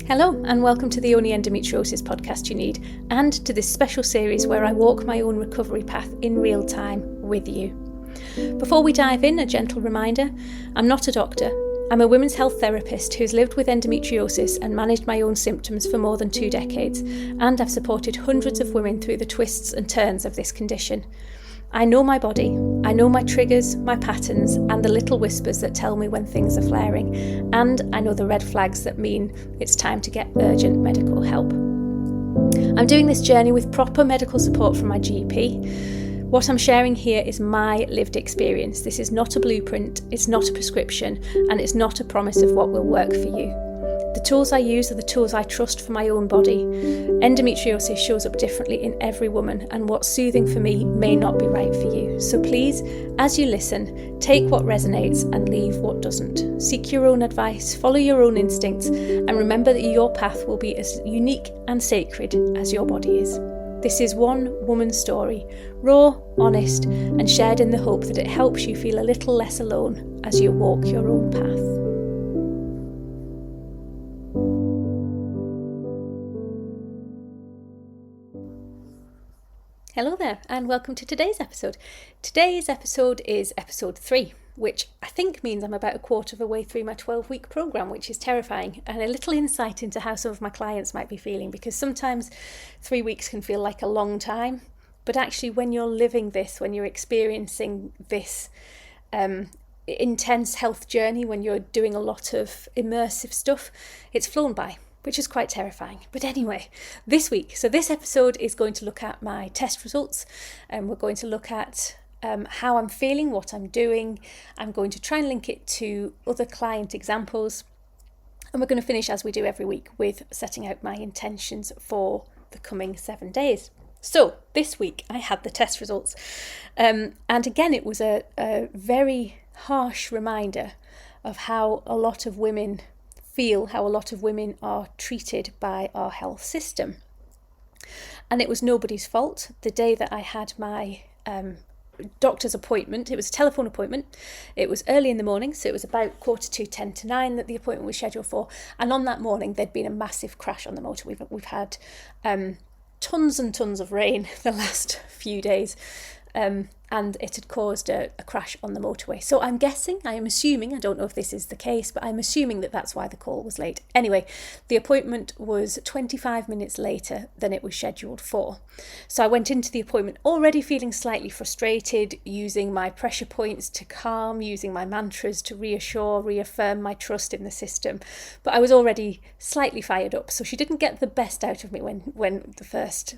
Hello and welcome to the Only Endometriosis podcast you need, and to this special series where I walk my own recovery path in real time with you. Before we dive in, a gentle reminder, I'm not a doctor. I'm a women's health therapist who's lived with endometriosis and managed my own symptoms for more than 2 decades, and I've supported hundreds of women through the twists and turns of this condition. I know my body, I know my triggers, my patterns, and the little whispers that tell me when things are flaring, and I know the red flags that mean it's time to get urgent medical help. I'm doing this journey with proper medical support from my GP. What I'm sharing here is my lived experience. This is not a blueprint, it's not a prescription, and it's not a promise of what will work for you. The tools I use are the tools I trust for my own body. Endometriosis shows up differently in every woman, and what's soothing for me may not be right for you. So please, as you listen, take what resonates and leave what doesn't. Seek your own advice, follow your own instincts, and remember that your path will be as unique and sacred as your body is. This is one woman's story, raw, honest, and shared in the hope that it helps you feel a little less alone as you walk your own path. Hello there and welcome to today's episode. Today's episode is episode 3, which I think means I'm about a quarter of the way through my 12-week programme, which is terrifying, and a little insight into how some of my clients might be feeling, because sometimes 3 weeks can feel like a long time, but actually when you're living this, when you're experiencing this intense health journey, when you're doing a lot of immersive stuff, it's flown by, which is quite terrifying. But anyway, this episode is going to look at my test results, and we're going to look at how I'm feeling, what I'm doing. I'm going to try and link it to other client examples, and we're going to finish, as we do every week, with setting out my intentions for the coming 7 days. So this week I had the test results, and again it was a very harsh reminder of how a lot of women feel, how a lot of women are treated by our health system. And it was nobody's fault. The day that I had my doctor's appointment, it was a telephone appointment, it was early in the morning, so it was about 10 to 9 that the appointment was scheduled for, and on that morning there'd been a massive crash on the motorway. We've had tons and tons of rain the last few days, and it had caused a crash on the motorway. So I am assuming, I don't know if this is the case, but I'm assuming that that's why the call was late. Anyway, the appointment was 25 minutes later than it was scheduled for. So I went into the appointment already feeling slightly frustrated, using my pressure points to calm, using my mantras to reaffirm my trust in the system. But I was already slightly fired up. So she didn't get the best out of me in the first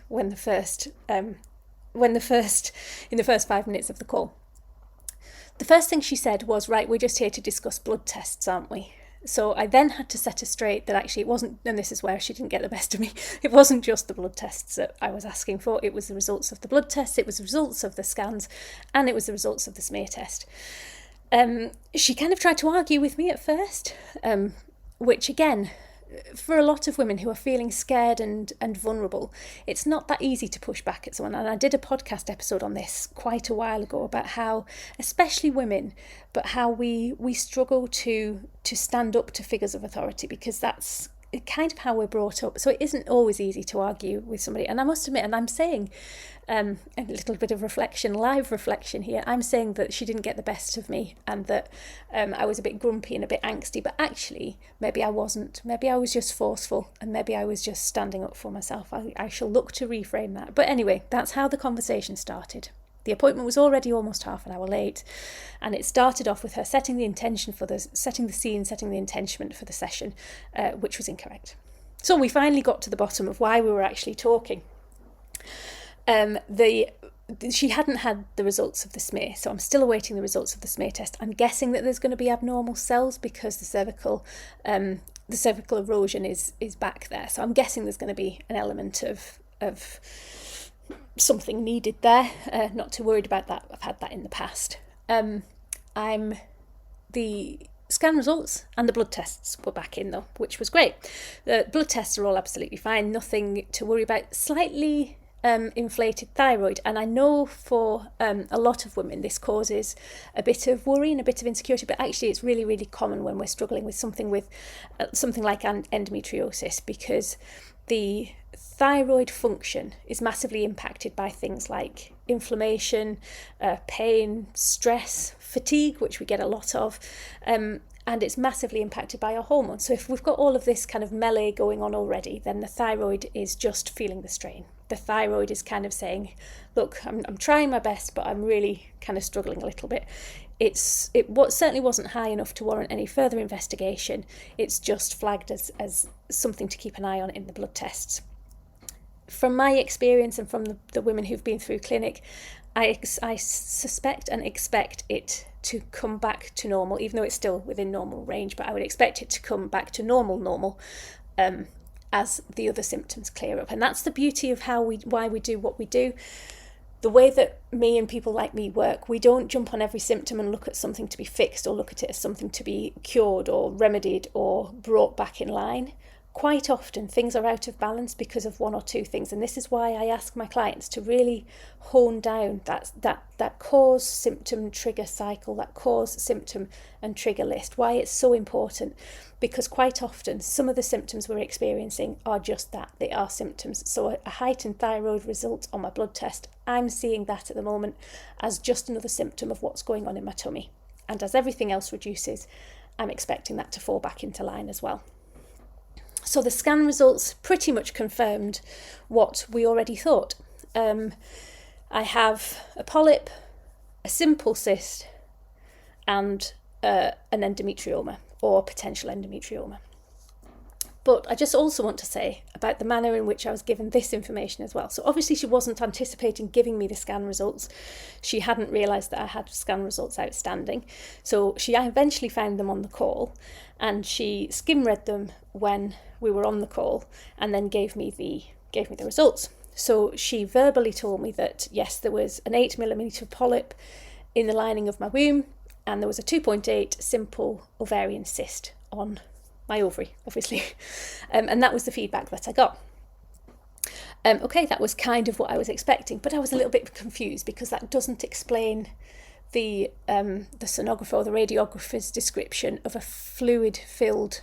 5 minutes of the call. The first thing she said was, right, we're just here to discuss blood tests, aren't we? So I then had to set her straight that actually it wasn't, and this is where she didn't get the best of me, it wasn't just the blood tests that I was asking for, it was the results of the blood tests, it was the results of the scans, and it was the results of the smear test. She kind of tried to argue with me at first, which again, for a lot of women who are feeling scared and vulnerable, it's not that easy to push back at someone. And I did a podcast episode on this quite a while ago about how, especially women, but how we struggle to stand up to figures of authority, because that's kind of how we're brought up. So it isn't always easy to argue with somebody. And I must admit, and I'm saying a little bit of live reflection here, I'm saying that she didn't get the best of me, and that I was a bit grumpy and a bit angsty, but actually maybe I wasn't. Maybe I was just forceful, and maybe I was just standing up for myself. I shall look to reframe that. But anyway, that's how the conversation started. The appointment was already almost half an hour late, and it started off with her setting the intention setting the intention for the session, which was incorrect. So we finally got to the bottom of why we were actually talking. She hadn't had the results of the smear, so I'm still awaiting the results of the smear test. I'm guessing that there's going to be abnormal cells because the cervical erosion is back there. So I'm guessing there's going to be an element of something needed there. Not too worried about that. I've had that in the past. The scan results and the blood tests were back in though, which was great. The blood tests are all absolutely fine. Nothing to worry about. Slightly inflated thyroid, and I know for a lot of women this causes a bit of worry and a bit of insecurity, but actually it's really, really common when we're struggling with something like endometriosis, because the thyroid function is massively impacted by things like inflammation, pain, stress, fatigue, which we get a lot of, and it's massively impacted by our hormones. So if we've got all of this kind of melee going on already, then the thyroid is just feeling the strain. The thyroid is kind of saying, look, I'm trying my best, but I'm really kind of struggling a little bit. It certainly wasn't high enough to warrant any further investigation. It's just flagged as something to keep an eye on in the blood tests. From my experience and from the women who've been through clinic, I suspect and expect it to come back to normal, even though it's still within normal range, but I would expect it to come back to normal as the other symptoms clear up. And that's the beauty of why we do what we do. The way that me and people like me work, we don't jump on every symptom and look at something to be fixed or look at it as something to be cured or remedied or brought back in line. Quite often things are out of balance because of one or two things, and this is why I ask my clients to really hone down that cause, symptom, trigger cycle, that cause, symptom and trigger list. Why it's so important, because quite often some of the symptoms we're experiencing are just that, they are symptoms. So a heightened thyroid result on my blood test, I'm seeing that at the moment as just another symptom of what's going on in my tummy, and as everything else reduces, I'm expecting that to fall back into line as well. So the scan results pretty much confirmed what we already thought. I have a polyp, a simple cyst, and an endometrioma, or potential endometrioma. But I just also want to say about the manner in which I was given this information as well. So obviously she wasn't anticipating giving me the scan results. She hadn't realised that I had scan results outstanding. So she eventually found them on the call, and she skim read them when we were on the call, and then gave me the results. So she verbally told me that yes, there was an 8mm polyp in the lining of my womb, and there was a 2.8 simple ovarian cyst on my ovary, obviously. And that was the feedback that I got. Okay, that was kind of what I was expecting, but I was a little bit confused because that doesn't explain the sonographer or the radiographer's description of a fluid-filled,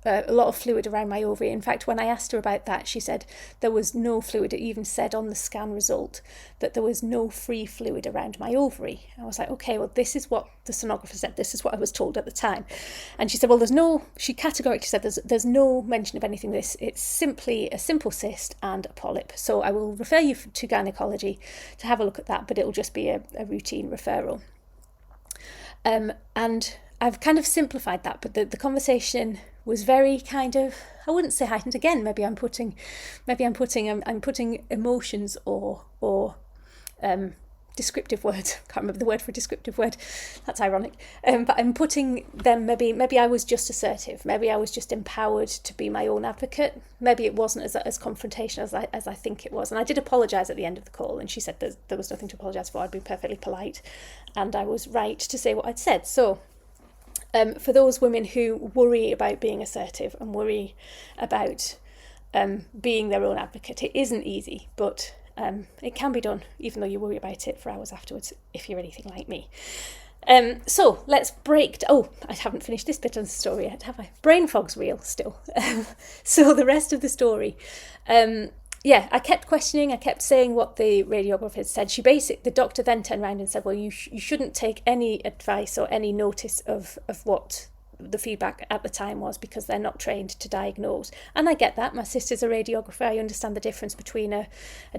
a lot of fluid around my ovary. In fact, when I asked her about that, she said there was no fluid. It even said on the scan result that there was no free fluid around my ovary. I was like, okay, well, this is what the sonographer said. This is what I was told at the time. And she said, well, she categorically said there's no mention of anything this. It's simply a simple cyst and a polyp. So I will refer you to gynecology to have a look at that, but it'll just be a routine referral. And I've kind of simplified that, but the conversation was very kind of, I wouldn't say heightened. Again, I'm putting emotions or descriptive words. Can't remember the word for a descriptive word. That's ironic. But I'm putting them. Maybe I was just assertive. Maybe I was just empowered to be my own advocate. Maybe it wasn't as confrontational as I think it was. And I did apologise at the end of the call, and she said there was nothing to apologise for. I'd been perfectly polite, and I was right to say what I'd said. So. For those women who worry about being assertive and worry about being their own advocate, it isn't easy, but it can be done, even though you worry about it for hours afterwards, if you're anything like me. So let's I haven't finished this bit of the story yet, have I? Brain fog's real still. So the rest of the story. I kept questioning, I kept saying what the radiographer had said. The doctor then turned around and said, well, you shouldn't take any advice or any notice of what the feedback at the time was, because they're not trained to diagnose. And I get that. My sister's a radiographer. I understand the difference between a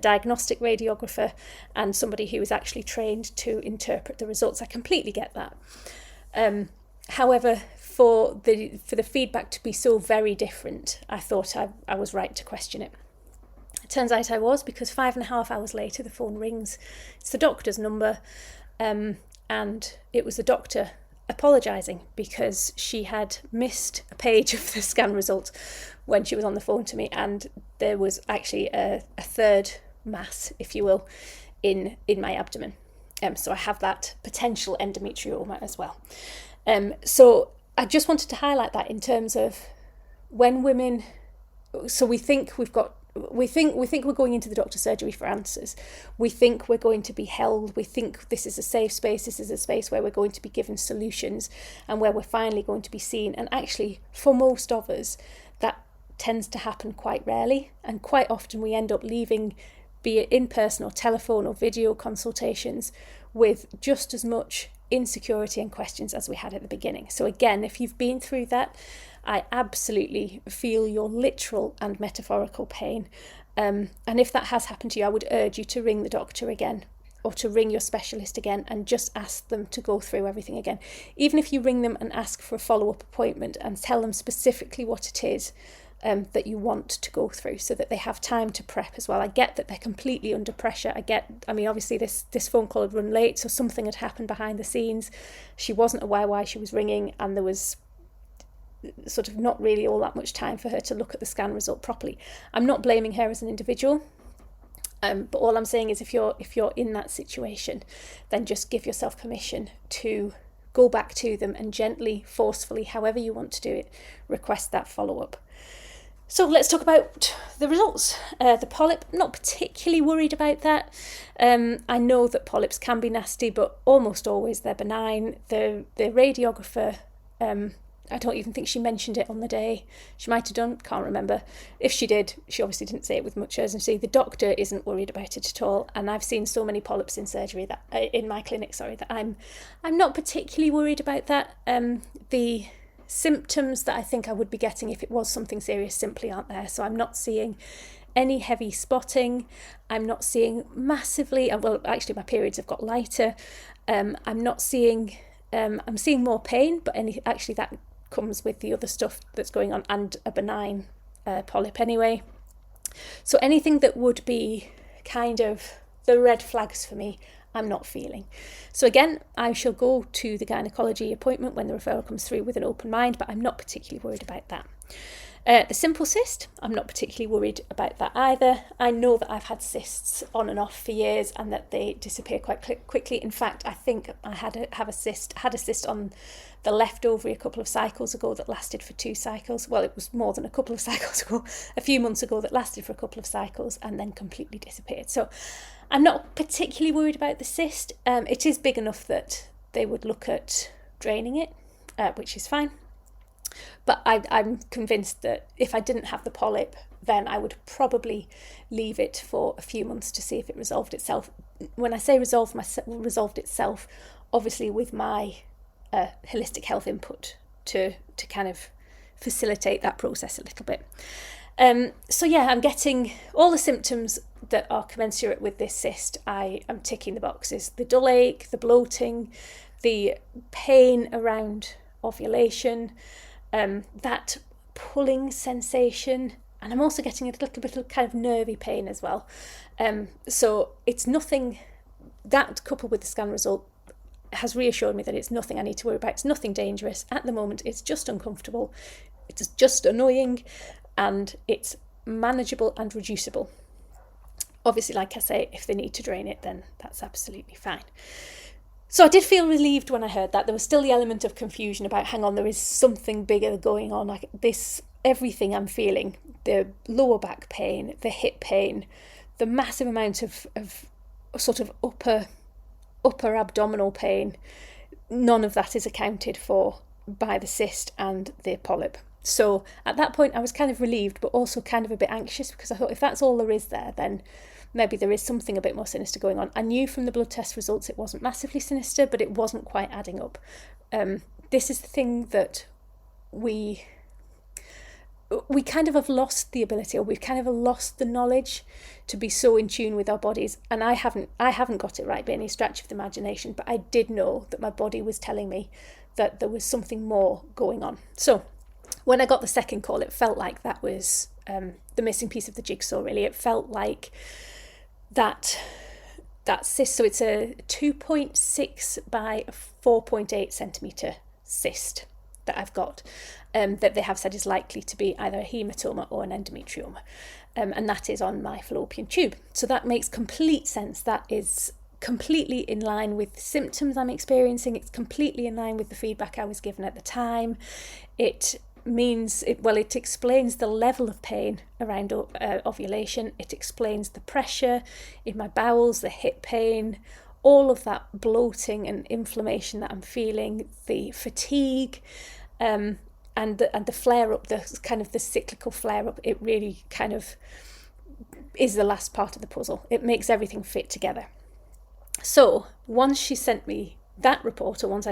diagnostic radiographer and somebody who is actually trained to interpret the results. I completely get that. However, for the feedback to be so very different, I thought I was right to question it. It turns out I was, because 5.5 hours later the phone rings. It's the doctor's number, and it was the doctor apologising because she had missed a page of the scan result when she was on the phone to me, and there was actually a third mass, if you will, in my abdomen. So I have that potential endometrioma as well. So I just wanted to highlight that in terms of when women, so we think we've got we think we're going into the doctor's surgery for answers. We think we're going to be held. We think this is a safe space. This is a space where we're going to be given solutions and where we're finally going to be seen. And actually, for most of us, that tends to happen quite rarely. And quite often we end up leaving, be it in person or telephone or video consultations, with just as much insecurity and questions as we had at the beginning. So again, if you've been through that, I absolutely feel your literal and metaphorical pain. And if that has happened to you, I would urge you to ring the doctor again, or to ring your specialist again and just ask them to go through everything again. Even if you ring them and ask for a follow-up appointment and tell them specifically what it is that you want to go through, so that they have time to prep as well. I get that they're completely under pressure. Obviously this phone call had run late, so something had happened behind the scenes. She wasn't aware why she was ringing, and there was sort of not really all that much time for her to look at the scan result properly. I'm not blaming her as an individual, but all I'm saying is if you're in that situation, then just give yourself permission to go back to them and gently, forcefully, however you want to do it, request that follow-up. So let's talk about the results. The polyp, not particularly worried about that. I know that polyps can be nasty, but almost always they're benign. The radiographer, I don't even think she mentioned it on the day. She might have done, can't remember. If she did, she obviously didn't say it with much urgency. The doctor isn't worried about it at all. And I've seen so many polyps in surgery that in my clinic, that I'm not particularly worried about that. The symptoms that I think I would be getting if it was something serious simply aren't there. So I'm not seeing any heavy spotting. I'm not seeing massively, well, actually my periods have got lighter. I'm seeing more pain, but actually that comes with the other stuff that's going on, and a benign polyp anyway. So anything that would be kind of the red flags for me, I'm not feeling. So again, I shall go to the gynecology appointment when the referral comes through with an open mind, but I'm not particularly worried about that. The simple cyst, I'm not particularly worried about that either. I know that I've had cysts on and off for years and that they disappear quite quickly. In fact, I think I had a cyst on the left ovary a couple of cycles ago that lasted for 2 cycles. Well, it was more than a couple of cycles ago, a few months ago, that lasted for a couple of cycles and then completely disappeared. So I'm not particularly worried about the cyst. It is big enough that they would look at draining it, which is fine. But I'm convinced that if I didn't have the polyp, then I would probably leave it for a few months to see if it resolved itself. When I say resolved itself, obviously with my holistic health input to kind of facilitate that process a little bit. So yeah, I'm getting all the symptoms that are commensurate with this cyst. I am ticking the boxes: the dull ache, the bloating, the pain around ovulation, that pulling sensation, and I'm also getting a little bit of kind of nervy pain as well. So it's nothing, that coupled with the scan result has reassured me that it's nothing I need to worry about. It's nothing dangerous at the moment. It's just uncomfortable, it's just annoying, and it's manageable and reducible. Obviously, like I say, if they need to drain it, then that's absolutely fine. So I did feel relieved when I heard that. There was still the element of confusion about, hang on, there is something bigger going on. Like this, everything I'm feeling, the lower back pain, the hip pain, the massive amount of sort of upper abdominal pain, none of that is accounted for by the cyst and the polyp. So at that point I was kind of relieved, but also kind of a bit anxious, because I thought if that's all there is there, then maybe there is something a bit more sinister going on. I knew from the blood test results it wasn't massively sinister, but it wasn't quite adding up. This is the thing that we kind of have lost the ability, or we've kind of lost the knowledge to be so in tune with our bodies. And I haven't got it right by any stretch of the imagination, but I did know that my body was telling me that there was something more going on. So when I got the second call, it felt like that was the missing piece of the jigsaw, really. It felt like that cyst, so it's a 2.6 by 4.8 centimetre cyst that I've got, that they have said is likely to be either a hematoma or an endometrioma, and that is on my fallopian tube. So that makes complete sense. That is completely in line with the symptoms I'm experiencing. It's completely in line with the feedback I was given at the time. It means, it explains the level of pain around ovulation. It explains the pressure in my bowels, the hip pain, all of that bloating and inflammation that I'm feeling, the fatigue, and the flare up, the kind of the cyclical flare up. It really kind of is the last part of the puzzle. It makes everything fit together. So once she sent me that report, or once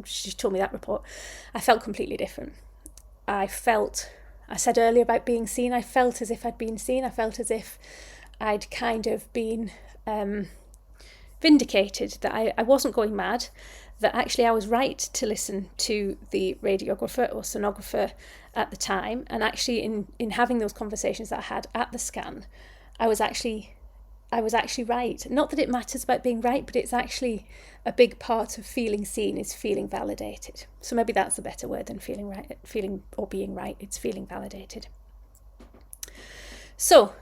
she told me that report, I felt completely different. I said earlier about being seen, I felt as if I'd been seen. I felt as if I'd kind of been vindicated, that I wasn't going mad, that actually I was right to listen to the radiographer or sonographer at the time. And actually in having those conversations that I had at the scan, I was actually right. Not that it matters about being right, but it's actually a big part of feeling seen is feeling validated. So maybe that's a better word than feeling right, feeling or being right. It's feeling validated. So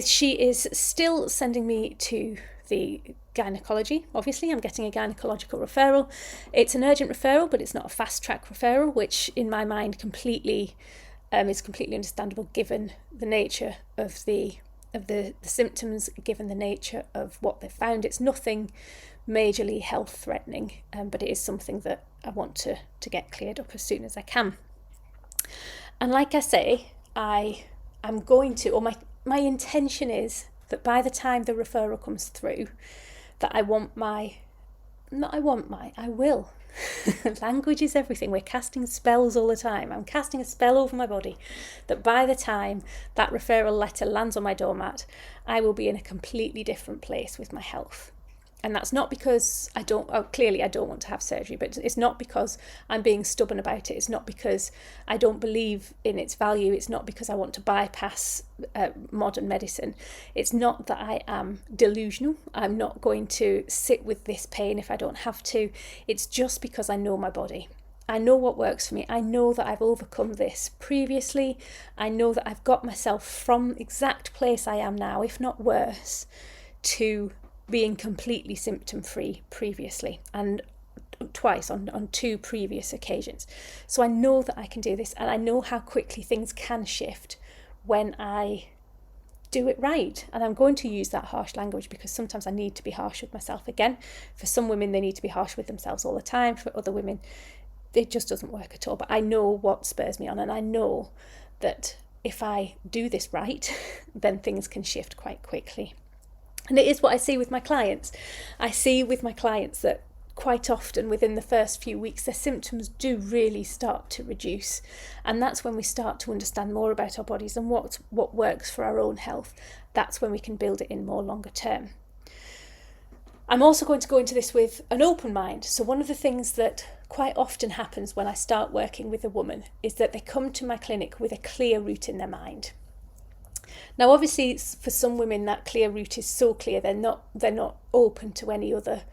she is still sending me to the gynecology. Obviously, I'm getting a gynecological referral. It's an urgent referral, but it's not a fast track referral, which in my mind is completely understandable given the nature of the symptoms, given the nature of what they've found. It's nothing majorly health threatening, but it is something that I want to get cleared up as soon as I can. And like I say, I'm going to, or my intention is that by the time the referral comes through, that I will. Language is everything. We're casting spells all the time. I'm casting a spell over my body that by the time that referral letter lands on my doormat, I will be in a completely different place with my health. And that's not because clearly I don't want to have surgery, but it's not because I'm being stubborn about it. It's not because I don't believe in its value. It's not because I want to bypass modern medicine. It's not that I am delusional. I'm not going to sit with this pain if I don't have to. It's just because I know my body. I know what works for me. I know that I've overcome this previously. I know that I've got myself from the exact place I am now, if not worse, to being completely symptom-free previously, and twice on 2 previous occasions. So I know that I can do this, and I know how quickly things can shift when I do it right. And I'm going to use that harsh language because sometimes I need to be harsh with myself again. For some women, they need to be harsh with themselves all the time. For other women, it just doesn't work at all. But I know what spurs me on, and I know that if I do this right, then things can shift quite quickly. And it is what I see with my clients. I see with my clients that quite often within the first few weeks, their symptoms do really start to reduce. And that's when we start to understand more about our bodies and what works for our own health. That's when we can build it in more longer term. I'm also going to go into this with an open mind. So one of the things that quite often happens when I start working with a woman is that they come to my clinic with a clear route in their mind. Now, obviously, for some women, that clear route is so clear they're not open to any other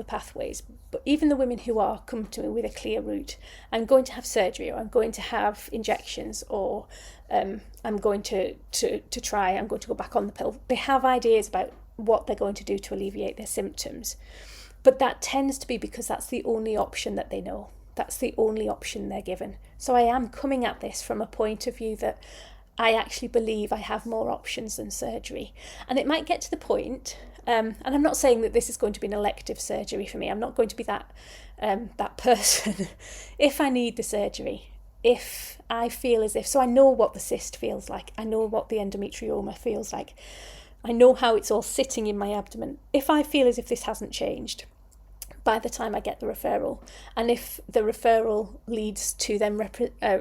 pathways. But even the women who are come to me with a clear route, I'm going to have surgery, or I'm going to have injections, or I'm going to go back on the pill. They have ideas about what they're going to do to alleviate their symptoms, but that tends to be because that's the only option that they know. That's the only option they're given. So I am coming at this from a point of view that I actually believe I have more options than surgery. And it might get to the point, and I'm not saying that this is going to be an elective surgery for me. I'm not going to be that person. If I need the surgery, if I feel as if, so I know what the cyst feels like. I know what the endometrioma feels like. I know how it's all sitting in my abdomen. If I feel as if this hasn't changed by the time I get the referral, and if the referral leads to them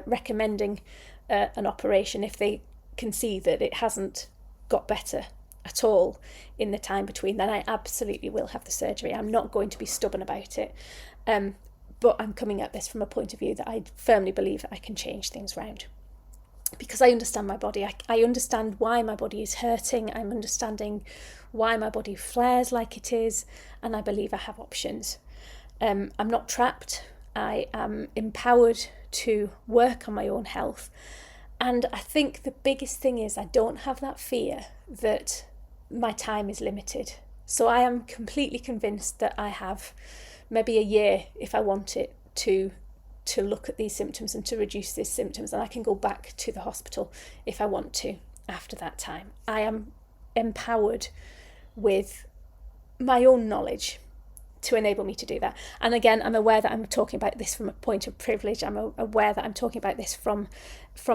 recommending an operation, if they can see that it hasn't got better at all in the time between, then I absolutely will have the surgery. I'm not going to be stubborn about it, but I'm coming at this from a point of view that I firmly believe that I can change things around, because I understand my body. I understand why my body is hurting. I'm understanding why my body flares like it is, and I believe I have options. I'm not trapped. I am empowered to work on my own health. And I think the biggest thing is I don't have that fear that my time is limited. So I am completely convinced that I have maybe a year, if I want it, to to look at these symptoms and to reduce these symptoms, and I can go back to the hospital if I want to after that time. I am empowered with my own knowledge to enable me to do that. And again, I'm aware that I'm talking about this from a point of privilege. I'm aware that I'm talking about this from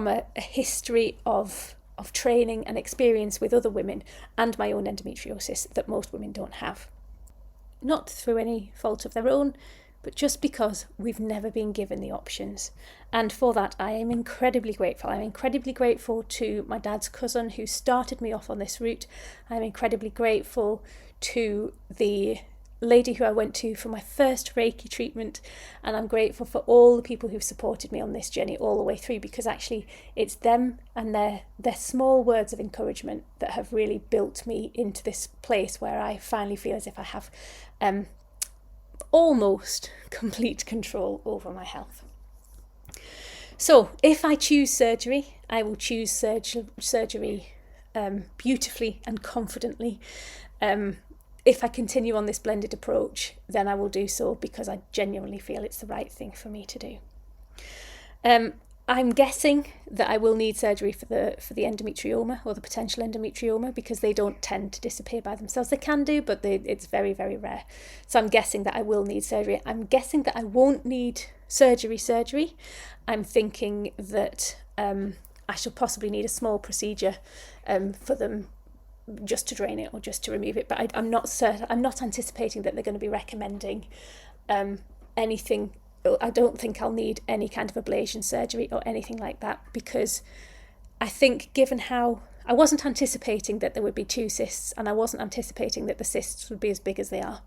a history of training and experience with other women and my own endometriosis that most women don't have. Not through any fault of their own, but just because we've never been given the options. And for that, I am incredibly grateful. I'm incredibly grateful to my dad's cousin who started me off on this route. I'm incredibly grateful to the lady who I went to for my first Reiki treatment, and I'm grateful for all the people who've supported me on this journey all the way through, because actually it's them and their small words of encouragement that have really built me into this place where I finally feel as if I have almost complete control over my health. So if I choose surgery, I will choose surgery beautifully and confidently. If I continue on this blended approach, then I will do so because I genuinely feel it's the right thing for me to do. I'm guessing that I will need surgery for the endometrioma or the potential endometrioma, because they don't tend to disappear by themselves. They can do, but it's very, very rare. So I'm guessing that I will need surgery. I'm guessing that I won't need surgery. I'm thinking that I shall possibly need a small procedure for them, just to drain it or just to remove it. But I'm not certain. I'm not anticipating that they're going to be recommending anything. I don't think I'll need any kind of ablation surgery or anything like that, because I think, given how I wasn't anticipating that there would be 2 cysts, and I wasn't anticipating that the cysts would be as big as they are.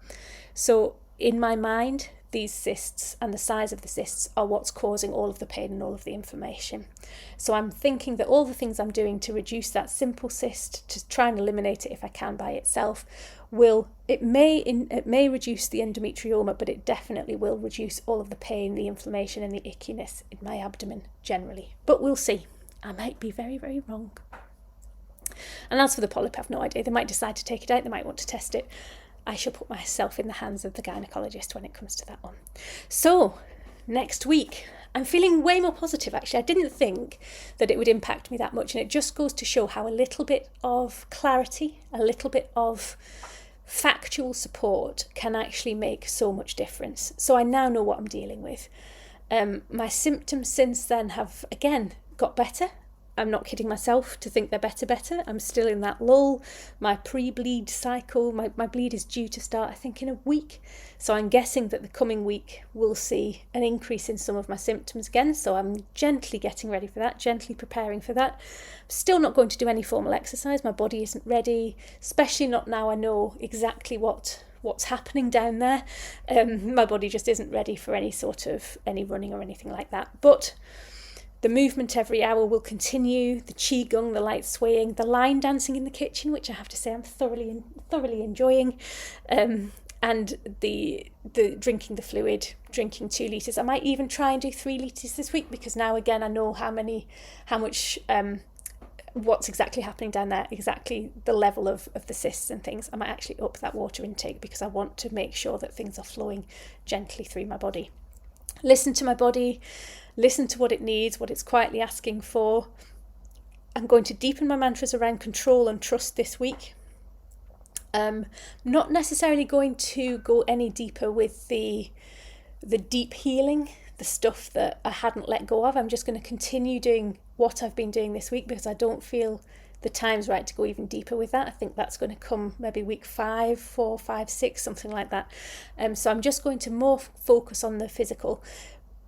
So in my mind, these cysts and the size of the cysts are what's causing all of the pain and all of the inflammation. So I'm thinking that all the things I'm doing to reduce that simple cyst, to try and eliminate it if I can by itself, it may reduce the endometrioma, but it definitely will reduce all of the pain, the inflammation and the ickiness in my abdomen generally. But we'll see. I might be very, very wrong. And as for the polyp, I've no idea. They might decide to take it out. They might want to test it. I shall put myself in the hands of the gynecologist when it comes to that one. So next week, I'm feeling way more positive, actually. I didn't think that it would impact me that much, and it just goes to show how a little bit of clarity, a little bit of factual support can actually make so much difference. So I now know what I'm dealing with. My symptoms since then have, again, got better. I'm not kidding myself to think they're better. I'm still in that lull. My pre-bleed cycle, my bleed is due to start, I think, in a week. So I'm guessing that the coming week will see an increase in some of my symptoms again. So I'm gently getting ready for that, gently preparing for that. I'm still not going to do any formal exercise. My body isn't ready, especially not now I know exactly what's happening down there. My body just isn't ready for any running or anything like that. But the movement every hour will continue, the qigong, the light swaying, the line dancing in the kitchen, which I have to say I'm thoroughly enjoying, and the drinking the fluid, drinking 2 litres. I might even try and do 3 litres this week, because now again I know how much, what's exactly happening down there, exactly the level of the cysts and things. I might actually up that water intake, because I want to make sure that things are flowing gently through my body. Listen to my body, listen to what it needs, what it's quietly asking for. I'm going to deepen my mantras around control and trust this week. Not necessarily going to go any deeper with the deep healing, the stuff that I hadn't let go of. I'm just going to continue doing what I've been doing this week, because I don't feel the time's right to go even deeper with that. I think that's going to come maybe week 5, 4, 5, 6, something like that. So I'm just going to more focus on the physical.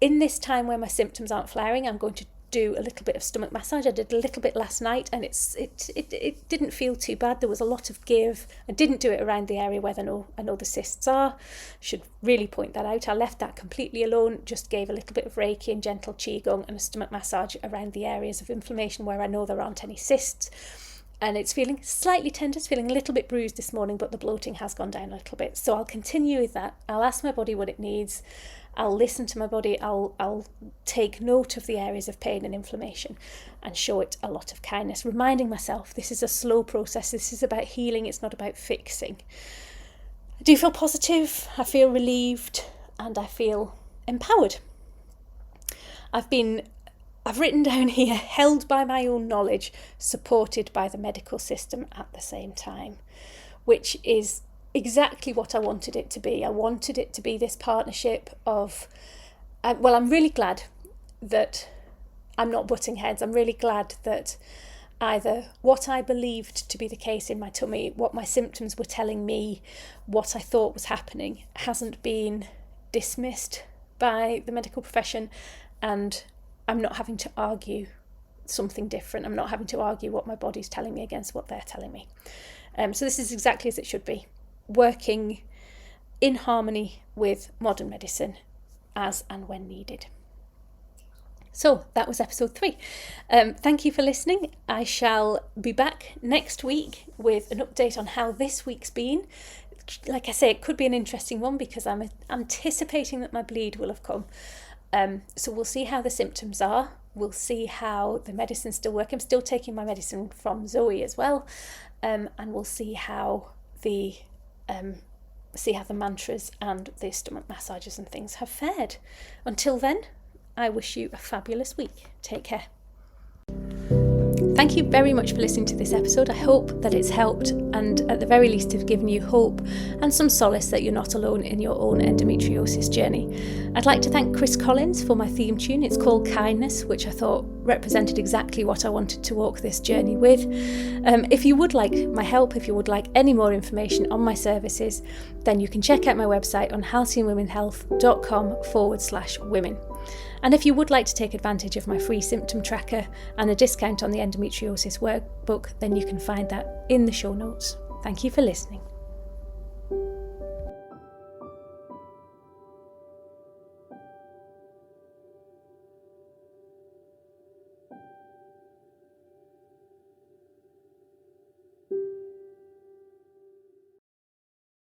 In this time where my symptoms aren't flaring, I'm going to do a little bit of stomach massage. I did a little bit last night, and it didn't feel too bad. There was a lot of give. I didn't do it around the area where I know the cysts are. Should really point that out. I left that completely alone. Just gave a little bit of Reiki and gentle qigong and a stomach massage around the areas of inflammation where I know there aren't any cysts. And it's feeling slightly tender. It's feeling a little bit bruised this morning, but the bloating has gone down a little bit. So I'll continue with that. I'll ask my body what it needs. I'll listen to my body. I'll take note of the areas of pain and inflammation and show it a lot of kindness, reminding myself this is a slow process. This is about healing. It's not about fixing. I do feel positive. I feel relieved, and I feel empowered. I've written down here, held by my own knowledge, supported by the medical system at the same time, which is exactly what I wanted it to be. I wanted it to be this partnership of, I'm really glad that I'm not butting heads. I'm really glad that either what I believed to be the case in my tummy, what my symptoms were telling me, what I thought was happening, hasn't been dismissed by the medical profession, and I'm not having to argue something different. I'm not having to argue what my body's telling me against what they're telling me. So this is exactly as it should be, working in harmony with modern medicine as and when needed. So that was episode 3. Thank you for listening. I shall be back next week with an update on how this week's been. Like I say, it could be an interesting one because I'm anticipating that my bleed will have come. So we'll see how the symptoms are. We'll see how the medicine's still working. I'm still taking my medicine from Zoe as well. And we'll see how the mantras and the stomach massages and things have fared. Until then, I wish you a fabulous week. Take care. Thank you very much for listening to this episode. I hope that it's helped and at the very least have given you hope and some solace that you're not alone in your own endometriosis journey. I'd like to thank Chris Collins for my theme tune. It's called Kindness, which I thought represented exactly what I wanted to walk this journey with. If you would like my help, if you would like any more information on my services, then you can check out my website on halcyonwomenhealth.com/women. And if you would like to take advantage of my free symptom tracker and a discount on the endometriosis workbook, then you can find that in the show notes. Thank you for listening.